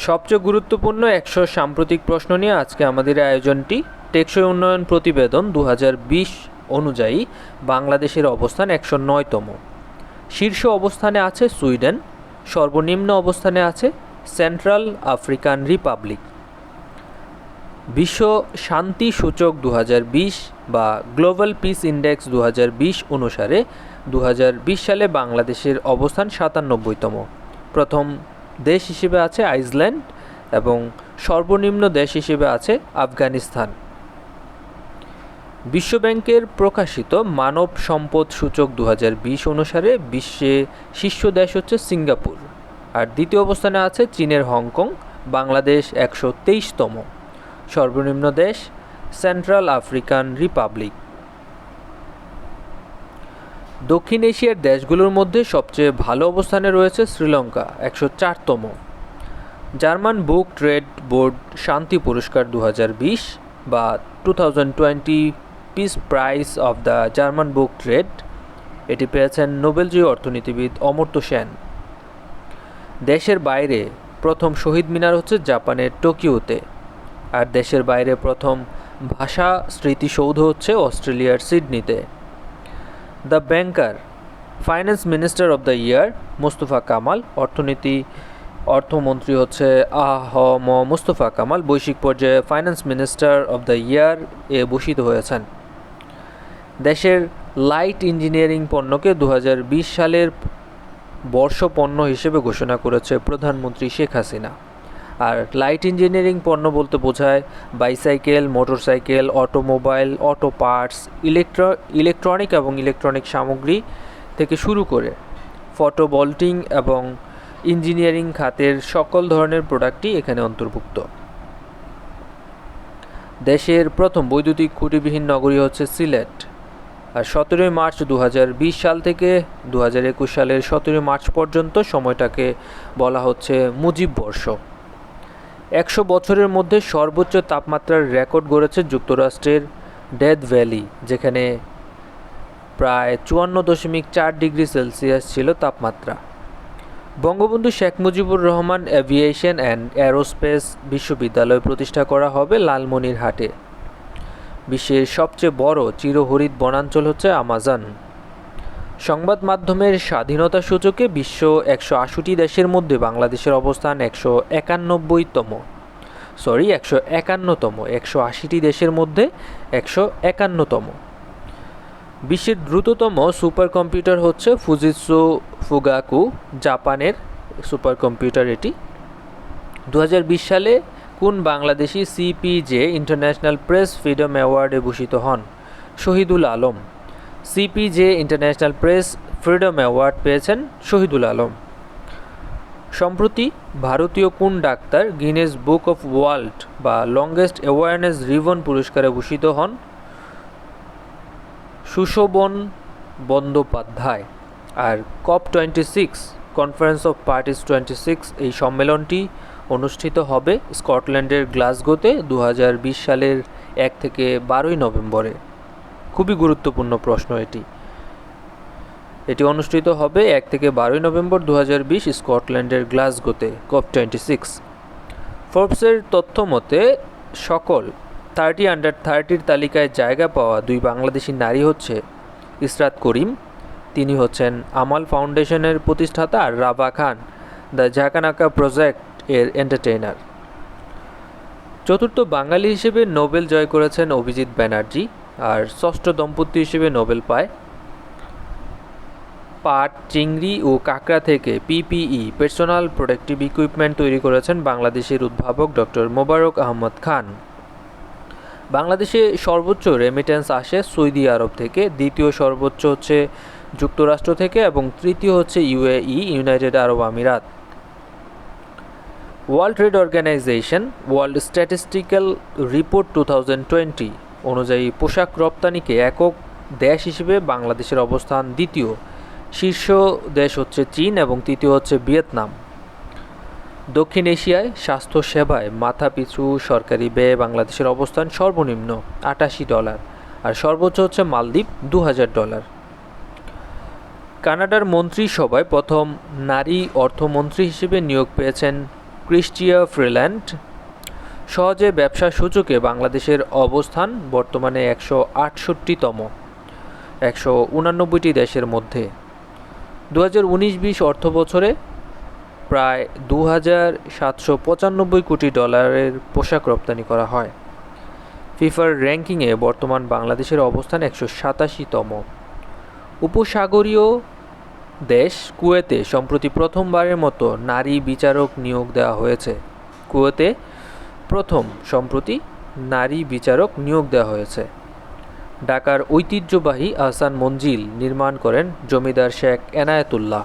সবচেয়ে গুরুত্বপূর্ণ 100 সাম্প্রতিক প্রশ্ন নিয়ে আজকে আমাদের আয়োজনটি। টেকসই উন্নয়ন প্রতিবেদন 2020 অনুযায়ী বাংলাদেশের অবস্থান 109তম। শীর্ষ অবস্থানে আছে সুইডেন, সর্বনিম্ন অবস্থানে আছে সেন্ট্রাল আফ্রিকান রিপাবলিক। বিশ্ব শান্তি সূচক 2020 বা গ্লোবাল পিস ইন্ডেক্স 2020 অনুসারে 2020 সালে বাংলাদেশের অবস্থান 97তম। প্রথম দেশ হিসেবে আছে আইসল্যান্ড এবং সর্বনিম্ন দেশ হিসেবে আছে আফগানিস্তান। বিশ্বব্যাংকের প্রকাশিত মানব সম্পদ সূচক 2020 অনুসারে বিশ্বে শীর্ষ দেশ হচ্ছে সিঙ্গাপুর, আর দ্বিতীয় অবস্থানে আছে চীনের হংকং। বাংলাদেশ 123তম। সর্বনিম্ন দেশ সেন্ট্রাল আফ্রিকান রিপাবলিক। দক্ষিণ এশিয়ার দেশগুলোর মধ্যে সবচেয়ে ভালো অবস্থানে রয়েছে শ্রীলঙ্কা, 104তম। জার্মান বুক ট্রেড বোর্ড শান্তি পুরস্কার 2020 বা 2020 peace prize of the German book trade, এটি পেয়েছেন নোবেলজয়ী অর্থনীতিবিদ অমর্ত্য সেন। দেশের বাইরে প্রথম শহীদ মিনার হচ্ছে জাপানের টোকিওতে, আর দেশের বাইরে প্রথম ভাষা স্মৃতিসৌধ হচ্ছে অস্ট্রেলিয়ার সিডনিতে। The banker finance minister of the year Mustafa Kamal. অর্থমন্ত্রী হচ্ছে মোস্তফা কামাল বৈশ্বিক পর্যায়ে finance minister of the year এ ভূষিত হয়েছেন। দেশের লাইট ইঞ্জিনিয়ারিং পণ্যকে 2020 সালের বর্ষ পণ্য হিসেবে ঘোষণা করেছে প্রধানমন্ত্রী শেখ হাসিনা। আর লাইট ইঞ্জিনিয়ারিং পণ্য বলতে বোঝায় bicycle, motorcycle, automobile, auto parts, electronic এবং ইলেকট্রনিক সামগ্রী থেকে শুরু করে ফটোভোল্টিং এবং ইঞ্জিনিয়ারিং খাতের সকল ধরনের প্রোডাক্টই এখানে অন্তর্ভুক্ত। দেশের প্রথম বৈদ্যুতিক খুঁটিবিহীন নগরী হচ্ছে সিলেট। আর 17 মার্চ 2020 সাল থেকে 2021 সালের 17 মার্চ পর্যন্ত সময়টাকে বলা হচ্ছে মুজিব বর্ষ। 100 বছরের মধ্যে সর্বোচ্চ তাপমাত্রার রেকর্ড গড়েছে যুক্তরাষ্ট্রের ডেথ ভ্যালি, যেখানে প্রায় 54.4 ডিগ্রি সেলসিয়াস ছিল তাপমাত্রা। Bangabandhu Sheikh Mujibur Rahman aviation and aerospace বিশ্ববিদ্যালয় প্রতিষ্ঠা করা হবে লালমনিরহাটে। বিশ্বের সবচেয়ে বড় চিরহরিৎ বনাঞ্চল হচ্ছে আমাজন। সংবাদ মাধ্যমের স্বাধীনতা সূচকে বিশ্ব 180 দেশের মধ্যে বাংলাদেশের অবস্থান 151তম। 180টি দেশের মধ্যে 151তম। বিশ্বের দ্রুততম সুপার কম্পিউটার হচ্ছে ফুজিৎসু ফুগাকু, জাপানের সুপার কম্পিউটার এটি। 2020 সালে কোন Bangladeshi CPJ international press freedom অ্যাওয়ার্ডে ভূষিত হন? Shahidul Alam. CPJ international press freedom award পেয়েছেন শহীদুল আলম। সম্প্রতি ভারতীয় কোন doctor Guinness book of world বা লংগেস্ট অ্যাওয়ারনেস রিবন পুরস্কারে ভূষিত হন? সুশোভন বন্দ্যোপাধ্যায়। আর COP26 কনফারেন্স অফ পার্টিস 26 এই সম্মেলনটি অনুষ্ঠিত হবে স্কটল্যান্ডের গ্লাসগোতে 2020 সালের 1 থেকে 12 নভেম্বরে। খুবই গুরুত্বপূর্ণ প্রশ্ন এটি অনুষ্ঠিত হবে 1 থেকে 12 নভেম্বর 2020 স্কটল্যান্ডের গ্লাসগোতে, COP26। ফোর্বসের তথ্য মতে সকল 30 আন্ডার 30 তালিকায় জায়গা পাওয়া 2 বাংলাদেশি নারী হচ্ছে ইসরাত করিম, তিনি হচ্ছেন আমাল ফাউন্ডেশনের প্রতিষ্ঠাতা, আর রাভা খান দ্য ঝাঁকানাকা প্রজেক্ট এর এন্টারটেইনার। চতুর্থ বাঙালি হিসেবে নোবেল জয় করেছেন অভিজিৎ ব্যানার্জি, আর ষষ্ঠ দম্পতি হিসেবে নোবেল পায়। পাট, চিংড়ি ও কাঁকড়া থেকে পিপিই পার্সোনাল প্রোটেক্টিভ ইকুইপমেন্ট তৈরি করেছেন বাংলাদেশের উদ্ভাবক ডক্টর মোবারক আহমদ খান। বাংলাদেশে সর্বোচ্চ রেমিটেন্স আসে সৌদি আরব থেকে, দ্বিতীয় সর্বোচ্চ হচ্ছে যুক্তরাষ্ট্র থেকে এবং তৃতীয় হচ্ছে ইউএই, ইউনাইটেড আরব আমিরাত। World Trade Organization World Statistical Report 2020 অনুযায়ী পোশাক রপ্তানিকে একক দেশ হিসেবে বাংলাদেশের অবস্থান দ্বিতীয়। শীর্ষ দেশ হচ্ছে চীন এবং তৃতীয় হচ্ছে ভিয়েতনাম। দক্ষিণ এশিয়ায় স্বাস্থ্য সেবায় মাথাপিছু সরকারি ব্যয় বাংলাদেশের অবস্থান সর্বনিম্ন $88, আর সর্বোচ্চ হচ্ছে মালদ্বীপ $2000। কানাডার মন্ত্রিসভায় প্রথম নারী অর্থমন্ত্রী হিসেবে নিয়োগ পেয়েছেন ক্রিস্টিয়া ফ্রিল্যান্ড। সহজে ব্যবসা সূচকে বাংলাদেশের অবস্থান বর্তমানে 168তম 189টি দেশের মধ্যে। 2019-20 অর্থবছরে প্রায় 2795 কোটি ডলারের পোশাক রপ্তানি করা হয়। ফিফার র্যাঙ্কিংয়ে বর্তমান বাংলাদেশের অবস্থান 187তম। উপসাগরীয় দেশ কুয়েতে সম্প্রতি প্রথমবারের মতো নারী বিচারক নিয়োগ দেওয়া হয়েছে। কুয়েতে সম্প্রতি নারী বিচারক নিয়োগ দেওয়া হয়েছে। ঢাকার ঐতিহ্যবাহী আহসান মঞ্জিল নির্মাণ করেন জমিদার শেখ এনায়েতুল্লাহ।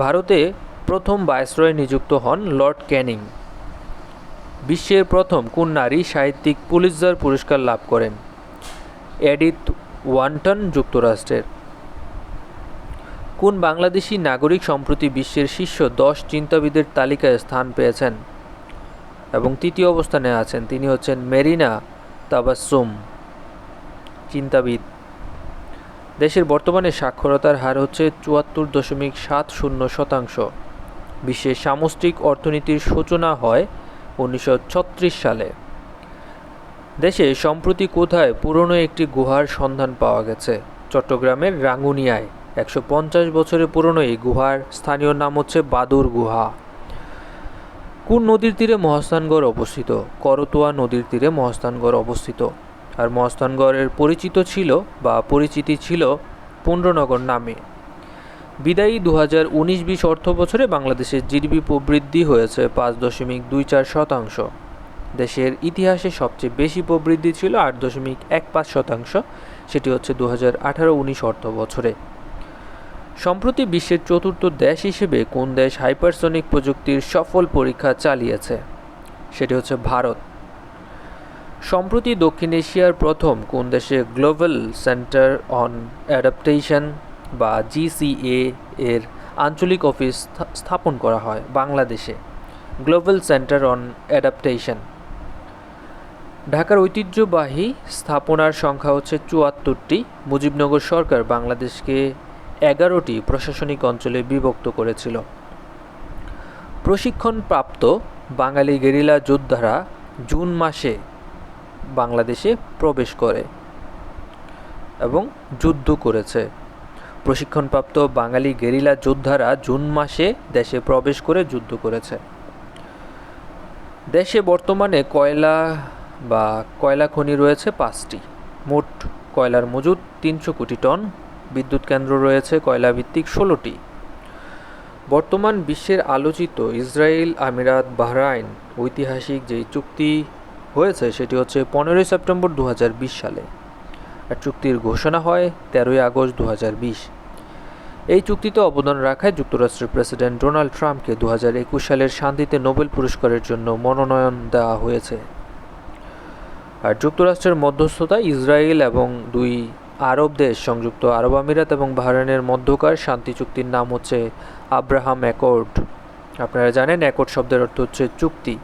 ভারতে প্রথম ভাইসরয় নিযুক্ত হন লর্ড ক্যানিং। বিশ্বের প্রথম কোন নারী সাহিত্যিক পুলিৎজার পুরস্কার লাভ করেন? এডিথ ওয়ান্টন যুক্তরাষ্ট্রের। কোন বাংলাদেশি নাগরিক সম্প্রতি বিশ্বের শীর্ষ 10 চিন্তাবিদের তালিকায় স্থান পেয়েছেন এবং তৃতীয় অবস্থানে আছেন? তিনি হচ্ছেন মেরিনা তাবাসসুম, চিন্তাবিদ। দেশের বর্তমানে সাক্ষরতার হার হচ্ছে 74.70%। বিশ্বের সামষ্টিক অর্থনীতির সূচনা হয় 1936 সালে। দেশে সম্প্রতি কোথায় পুরনো একটি গুহার সন্ধান পাওয়া গেছে? চট্টগ্রামের রাঙ্গুনিয়ায়। 150 বছরের পুরনো এই গুহার স্থানীয় নাম হচ্ছে বাদুর গুহা। কোন নদীর তীরে মহাস্থানগড় অবস্থিত? করতোয়া নদীর তীরে মহাস্থানগড় অবস্থিত। আর মহাস্থানগড়ের পরিচিতি ছিল পুণ্ড্রনগর নামে। বিদায়ী 2019-20 অর্থ বছরে বাংলাদেশের জিডিপি প্রবৃদ্ধি হয়েছে 5.24%। দেশের ইতিহাসে সবচেয়ে বেশি প্রবৃদ্ধি ছিল 8.15%, সেটি হচ্ছে 2018-19 অর্থ বছরে। সম্প্রতি বিশ্বের চতুর্থ দেশ হিসেবে কোন দেশ হাইপারসনিক প্রযুক্তির সফল পরীক্ষা চালিয়েছে? সেটি হচ্ছে ভারত। সম্প্রতি দক্ষিণ এশিয়ার প্রথম কোন দেশে গ্লোবাল সেন্টার অন অ্যাডাপ্টেশন বা GCA এর আঞ্চলিক অফিস স্থাপন করা হয়? বাংলাদেশে। Global centre on adaptation. ঢাকার ঐতিহ্যবাহী স্থাপনার সংখ্যা হচ্ছে 74টি। মুজিবনগর সরকার বাংলাদেশকে 11টি প্রশাসনিক অঞ্চলে বিভক্ত করেছিল। প্রশিক্ষণপ্রাপ্ত বাঙালি গেরিলা যোদ্ধারা জুন মাসে বাংলাদেশে প্রবেশ করে এবং যুদ্ধ করেছে। প্রশিক্ষণপ্রাপ্ত বাঙালি গেরিলা যোদ্ধারা জুন মাসে দেশে প্রবেশ করে যুদ্ধ করেছে। দেশে বর্তমানে কয়লা খনি রয়েছে 5টি। মোট কয়লার মজুদ 300 কোটি টন। বিদ্যুৎ কেন্দ্র রয়েছে কয়লা ভিত্তিক 16টি। বর্তমান বিশ্বের আলোচিত ইসরায়েল আমিরাত বাহরাইন ঐতিহাসিক যেই চুক্তি হয়েছে সেটি হচ্ছে 15 সেপ্টেম্বর 2020 সালে। আর চুক্তির ঘোষণা হয় 13 আগস্ট 2020। এই চুক্তিতে অবদান রাখায় যুক্তরাষ্ট্রের প্রেসিডেন্ট ডোনাল্ড ট্রাম্পকে 2021 সালের শান্তিতে নোবেল পুরস্কারের জন্য মনোনয়ন দেওয়া হয়েছে। আর যুক্তরাষ্ট্রের মধ্যস্থতায় ইসরায়েল এবং 2 আরব দেশ সংযুক্ত আরব আমিরাত এবং বাহরাইনের মধ্যকার শান্তি চুক্তির নাম হচ্ছে আব্রাহাম অ্যাকর্ড। আপনারা জানেন অ্যাকর্ড শব্দের অর্থ হচ্ছে চুক্তি।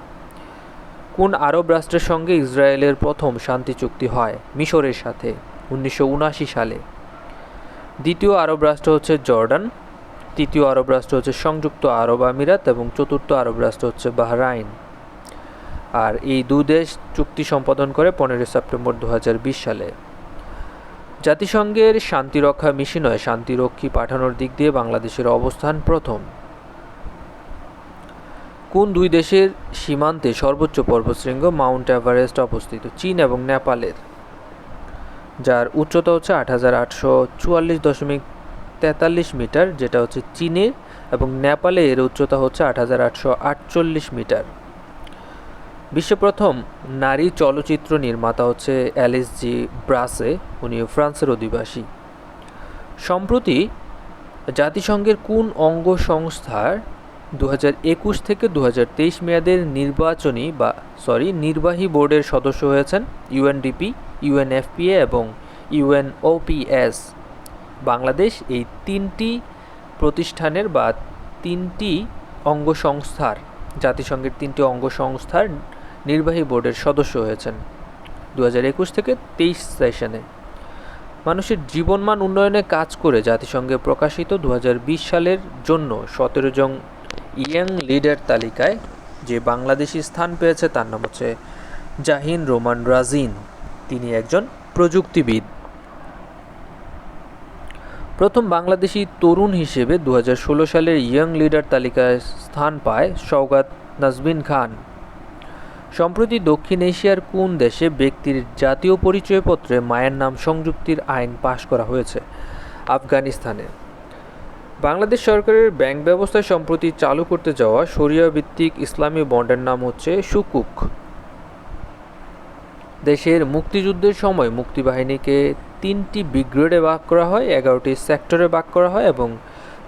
কোন আরব রাষ্ট্রের সঙ্গে ইসরায়েলের প্রথম শান্তি চুক্তি হয়? মিশরের সাথে 1979 সালে। দ্বিতীয় আরব রাষ্ট্র হচ্ছে জর্ডান। তৃতীয় আরব রাষ্ট্র হচ্ছে সংযুক্ত আরব আমিরাত এবং চতুর্থ আরব রাষ্ট্র হচ্ছে বাহরাইন। আর এই 2 দেশ চুক্তি সম্পাদন করে 15 সেপ্টেম্বর 2020 সালে। জাতিসংঘের শান্তিরক্ষা মিশনে শান্তিরক্ষী পাঠানোর দিক দিয়ে বাংলাদেশের অবস্থান প্রথম। কোন 2 দেশের সীমান্তে সর্বোচ্চ পর্বতশৃঙ্গ মাউন্ট এভারেস্ট অবস্থিত? চীন এবং নেপালের, যার উচ্চতা হচ্ছে 8844.43 মিটার, যেটা হচ্ছে চীনের, এবং নেপালে এর উচ্চতা হচ্ছে 8848 মিটার। বিশ্বে প্রথম নারী চলচ্চিত্র নির্মাতা হচ্ছে অ্যালিস জি ব্রাসে, উনি ফ্রান্সের অধিবাসী। সম্প্রতি জাতিসংঘের কোন অঙ্গ সংস্থার 2021 থেকে 2023 মেয়াদের নির্বাহী বোর্ডের সদস্য হয়েছেন? UNDP, UNFPA এবং UNOPS। বাংলাদেশ এই 3টি প্রতিষ্ঠানের বা 3টি অঙ্গ সংস্থার, জাতিসংঘের 3টি অঙ্গ সংস্থার নির্বাহী বোর্ডের সদস্য হয়েছেন 2021 থেকে 23 সেশনে। মানুষের জীবনমান উন্নয়নে কাজ করে জাতিসংঘে প্রকাশিত 2020 সালের জন্য 17 জন ইয়াং লিডার তালিকায় যে বাংলাদেশি স্থান পেয়েছে তার নাম হচ্ছে জাহিন রোমান রাজিন। তিনি একজন প্রযুক্তিবিদ। প্রথম বাংলাদেশি তরুণ হিসেবে 2016 সালের ইয়ং লিডার তালিকায় স্থান পায় শওকত নাজবিন খান। সম্প্রতি দক্ষিণ এশিয়ার কোন দেশে ব্যক্তির জাতীয় পরিচয়পত্রে মায়ের নাম সংযুক্তির আইন পাশ করা হয়েছে? আফগানিস্তানে। বাংলাদেশ সরকারের ব্যাংক ব্যবস্থায় সম্প্রতি চালু করতে যাওয়া শরিয়া ভিত্তিক ইসলামী বন্ডের নাম হচ্ছে সুকুক। দেশের মুক্তিযুদ্ধের সময় মুক্তিবাহিনীকে 3টি ব্রিগেডে ভাগ করা হয়, 11টি সেক্টরে ভাগ করা হয় এবং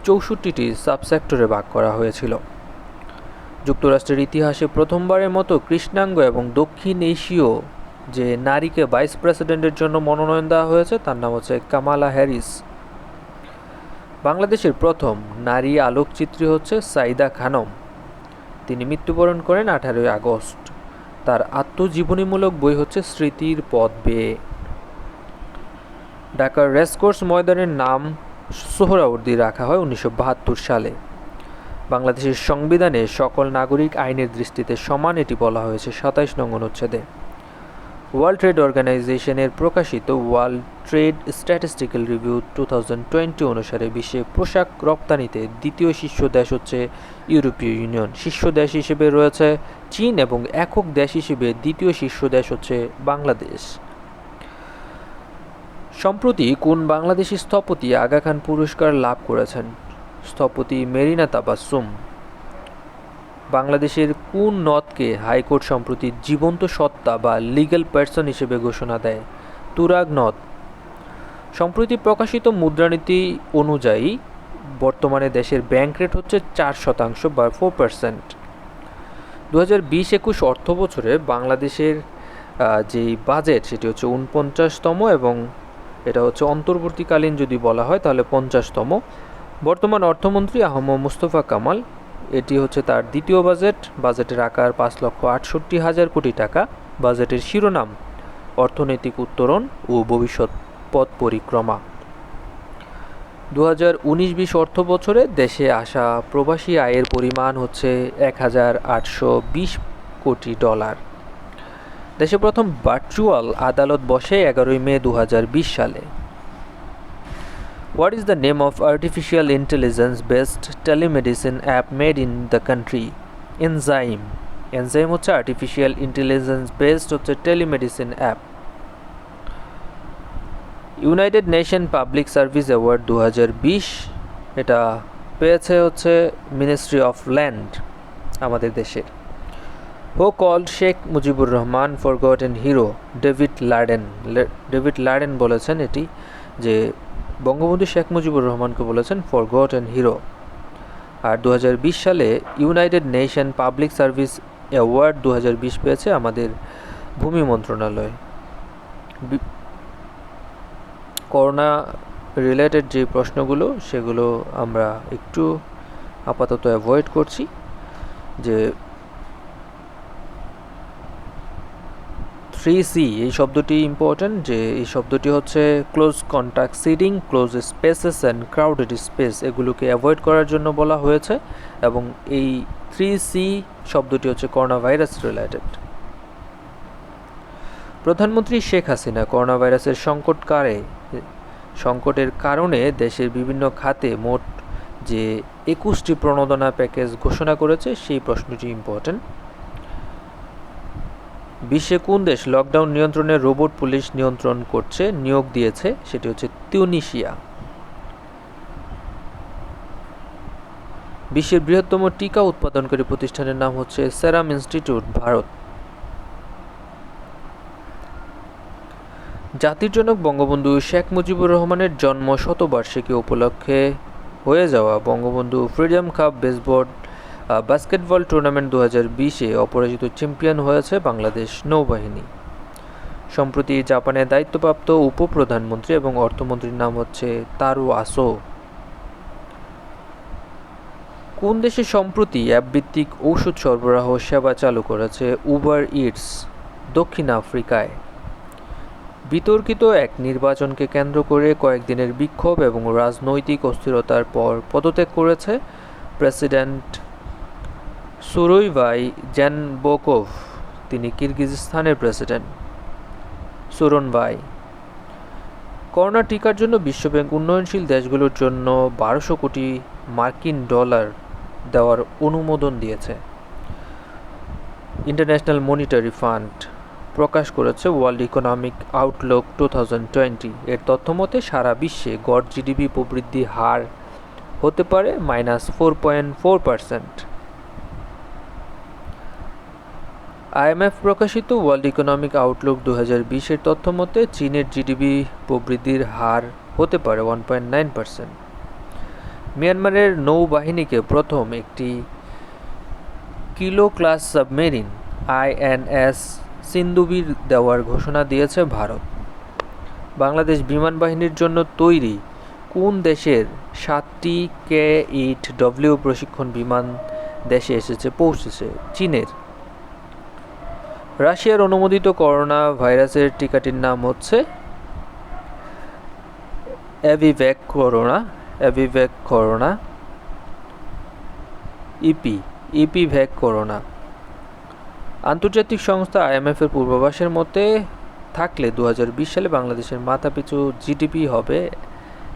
64টি সাবসেক্টরে ভাগ করা হয়েছিল। যুক্তরাষ্ট্রের ইতিহাসে প্রথমবারের মতো কৃষ্ণাঙ্গ এবং দক্ষিণ এশীয় যে নারীকে ভাইস প্রেসিডেন্টের জন্য মনোনয়ন দেওয়া হয়েছে তার নাম হচ্ছে কামালা হ্যারিস। বাংলাদেশের প্রথম নারী আলোকচিত্রী হচ্ছে সাইদা খানম। তিনি মৃত্যুবরণ করেন 18 আগস্ট। তার আত্মজীবনীমূলক বই হচ্ছে স্মৃতির পথ বেয়ে। ঢাকার রেসকোর্স ময়দানের নাম সোহরাওয়ার্দী রাখা হয় 1972 সালে। বাংলাদেশের সংবিধানে সকল নাগরিক আইনের দৃষ্টিতে সমান, এটি বলা হয়েছে 27 নং অনুচ্ছেদে। ওয়ার্ল্ড ট্রেড অর্গানাইজেশনের প্রকাশিত ওয়ার্ল্ড ট্রেড স্ট্যাটিস্টিক্যাল রিভিউ 2020 অনুসারে বিশ্বে পোশাক রপ্তানিতে দ্বিতীয় শীর্ষ দেশ হচ্ছে ইউরোপীয় ইউনিয়ন। শীর্ষ দেশ হিসেবে রয়েছে চীন এবং একক দেশ হিসেবে দ্বিতীয় শীর্ষ দেশ হচ্ছে বাংলাদেশ। সম্প্রতি কোন বাংলাদেশি স্থপতি আগা খান পুরস্কার লাভ করেছেন? স্থপতি মেরিনা তাবাসসুম। বাংলাদেশের কোন নদকে হাইকোর্ট সম্প্রতি জীবন্ত সত্তা বা লিগ্যাল পার্সন হিসেবে ঘোষণা দেয়? তুরাগ নদ। সম্প্রতি প্রকাশিত মুদ্রানীতি অনুযায়ী বর্তমানে দেশের ব্যাংক রেট হচ্ছে 4% বা 4%। 2020-21 অর্থ বছরে বাংলাদেশের যেই বাজেট সেটি হচ্ছে 49তম এবং এটা হচ্ছে অন্তর্বর্তীকালীন যদি বলা হয় তাহলে 50তম। বর্তমান অর্থমন্ত্রী আহমদ মুস্তফা কামাল, এটি হচ্ছে তার দ্বিতীয় বাজেট। বাজেটের আকার 5,68,000 কোটি টাকা। বাজেটের শিরোনাম অর্থনৈতিক উত্তরণ ও ভবিষ্যৎ পথ পরিক্রমা। 2019-20 অর্থ বছরে দেশে আসা প্রবাসী আয়ের পরিমাণ হচ্ছে $1,820 কোটি। দেশে প্রথম ভার্চুয়াল আদালত বসে 11 মে 2020 সালে। What is the name of artificial intelligence-based telemedicine app made in the country? Enzyme. Enzyme হচ্ছে artificial intelligence-based হচ্ছে telemedicine app. United nation public service award 2020 এটা পেয়েছে হচ্ছে মিনিস্ট্রি অফ ল্যান্ড আমাদের দেশের। Who called Sheikh Mujibur Rahman forgotten hero? David Laden. David Laden বলেছেন এটি যে বঙ্গবন্ধু শেখ মুজিবুর রহমানকে বলেছেন ফরগটেন হিরো। আর 2020 সালে United nation public service award 2020 পেয়েছে আমাদের ভূমি মন্ত্রণালয়। করোনা রিলেটেড যে প্রশ্নগুলো সেগুলো আমরা একটু আপাতত অ্যাভয়েড করছি। যে 3C এই শব্দটি ইম্পর্ট্যান্ট, যে এই শব্দটি হচ্ছে close contact sitting, close spaces and crowded space, এগুলোকে অ্যাভয়েড করার জন্য বলা হয়েছে। এবং এই 3C শব্দটি হচ্ছে করোনা ভাইরাস রিলেটেড। প্রধানমন্ত্রী শেখ হাসিনা করোনা ভাইরাসের সংকটের কারণে দেশের বিভিন্ন খাতে মোট যে 21টি প্রণোদনা প্যাকেজ ঘোষণা করেছে সেই প্রশ্নটি ইম্পর্ট্যান্ট। বিশ্বে কোন দেশ লকডাউন নিয়ন্ত্রণে রোবট পুলিশ নিয়ন্ত্রণ করছে নিয়োগ দিয়েছে? সেটি হচ্ছে তিউনিসিয়া। বিশ্বের বৃহত্তম টিকা উৎপাদনকারী প্রতিষ্ঠানের নাম হচ্ছে সেরাম ইনস্টিটিউট, ভারত। জাতির জনক বঙ্গবন্ধু শেখ মুজিবুর রহমানের জন্ম শতবার্ষিকী উপলক্ষে হয়ে যাওয়া Bangabandhu freedom cup basketball tournament 2020-এ অপরাজিত চ্যাম্পিয়ন হয়েছে বাংলাদেশ নৌবাহিনী। সম্প্রতি জাপানের দায়িত্বপ্রাপ্ত উপপ্রধানমন্ত্রী এবং অর্থমন্ত্রীর নাম হচ্ছে তারো আসো। কোন দেশে সম্প্রতি অ্যাপভিত্তিক ঔষধ সরবরাহ সেবা চালু করেছে উবার ইটস? দক্ষিণ আফ্রিকায়। বিতর্কিত এক নির্বাচনকে কেন্দ্র করে কয়েকদিনের বিক্ষোভ এবং রাজনৈতিক অস্থিরতার পর পদত্যাগ করেছে প্রেসিডেন্ট সুরোইভাই জেনবোকভ, তিনি কিরগিজস্তানের প্রেসিডেন্ট। সুরনভাই। করোনা টিকার জন্য বিশ্বব্যাংক উন্নয়নশীল দেশগুলোর জন্য 1200 কোটি মার্কিন ডলার দেওয়ার অনুমোদন দিয়েছে। ইন্টারন্যাশনাল মনিটারি ফান্ড প্রকাশ করেছে ওয়ার্ল্ড ইকোনমিক আউটলুক 2020 এর তথ্যমতে সারা বিশ্বে গড় জিডিপি প্রবৃদ্ধি হার হতে পারে -4.4%। আইএমএফ প্রকাশিত ওয়ার্ল্ড ইকোনমিক আউটলুক 2020 এর তথ্যমতে চীনের জিডিপি প্রবৃদ্ধির হার হতে পারে 1.9%। মিয়ানমারের নৌবাহিনীকে প্রথম একটি kilo class submarine INS Sindhuvir দেওয়ার ঘোষণা দিয়েছে ভারত। বাংলাদেশ বিমান বাহিনীর জন্য তৈরি কোন দেশের 7টি K-8W প্রশিক্ষণ বিমান দেশে পৌঁছেছে? চীনের। রাশিয়ার অনুমোদিত করোনা ভাইরাসের টিকাটির নাম হচ্ছে অ্যাভিভ্যাক করোনা ইপিভ্যাক করোনা। আন্তর্জাতিক সংস্থা আইএমএফ এর পূর্বাভাসের মতে থাকলে 2020 সালে বাংলাদেশের মাথাপিছু জিডিপি হবে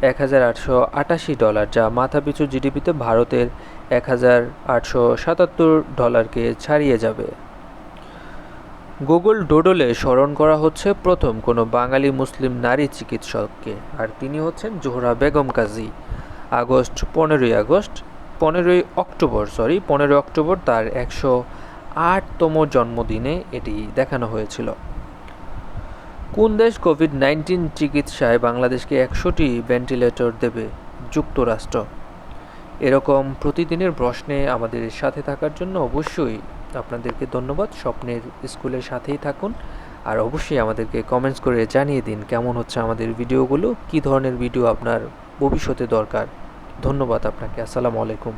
$1,888, যা মাথাপিছু জিডিপিতে ভারতের $1,877 ছাড়িয়ে যাবে। গুগল ডোডলে স্মরণ করা হচ্ছে প্রথম কোনো বাঙালি মুসলিম নারী চিকিৎসককে, আর তিনি হচ্ছেন জোহরা বেগম কাজী। 15 অক্টোবর তার 108তম জন্মদিনে এটি দেখানো হয়েছিল। কোন দেশ কোভিড-19 চিকিৎসায় বাংলাদেশকে 100টি ভেন্টিলেটর দেবে? যুক্তরাষ্ট্র। এরকম প্রতিদিনের প্রশ্নে আমাদের সাথে থাকার জন্য অবশ্যই আপনাদেরকে ধন্যবাদ। স্বপ্নের স্কুলের সাথেই থাকুন, আর অবশ্যই আমাদেরকে কমেন্টস করে জানিয়ে দিন কেমন হচ্ছে আমাদের ভিডিওগুলো, কী ধরনের ভিডিও আপনার ভবিষ্যতে দরকার। ধন্যবাদ আপনাকে। আসসালামু আলাইকুম।